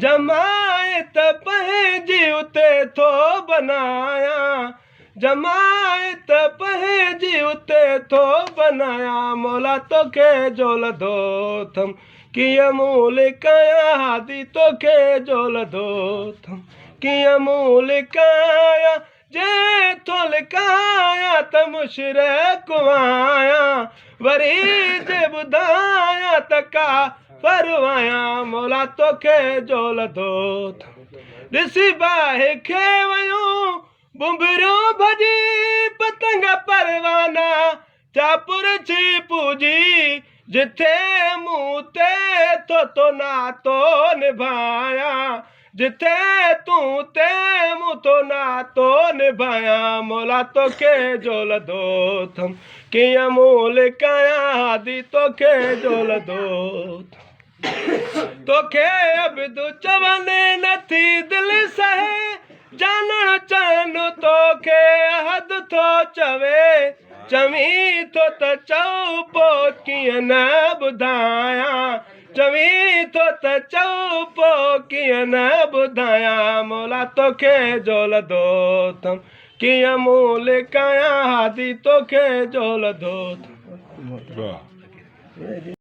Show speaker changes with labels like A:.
A: जमायत पंहिंजी उते थो बनायां जमायत पंहिंजी उते थो बनायां मौला तोखे झोलंदो अथमि कीअं मूं लिकायां हादी तोखे झोलंदो अथमि कीअं मूं लिकायां जे थो लिकायां त मुशरिक़ आहियां वरी जे ॿुधायां त का परवायां मौला तोखे झोलंदो अथमि ॾिसी बाहि खे वयूं बुंबरियूं भॼी पतंग परवाना चापुर छी पूजी जिथे मूं ते तो नातो निभायां जिथे तूं ते मूं तो नातो निभायां मौला तोखे झोलंदो अथमि कीअं मूं लिकायां हादी तोखे झोलंदो तोखे अबिदु चवनि नथी दिलि सहे ॼाणणु चाहिनि तोखे अहद थो चवे चवीं थो त चओ पोइ कीअं न ॿुधायां चवीं थो त चओ पोइ कीअं न ॿुधायां मौला तोखे झोलंदो अथमि कीअं मूं लिकायां हादी तोखे झोलंदो अथमि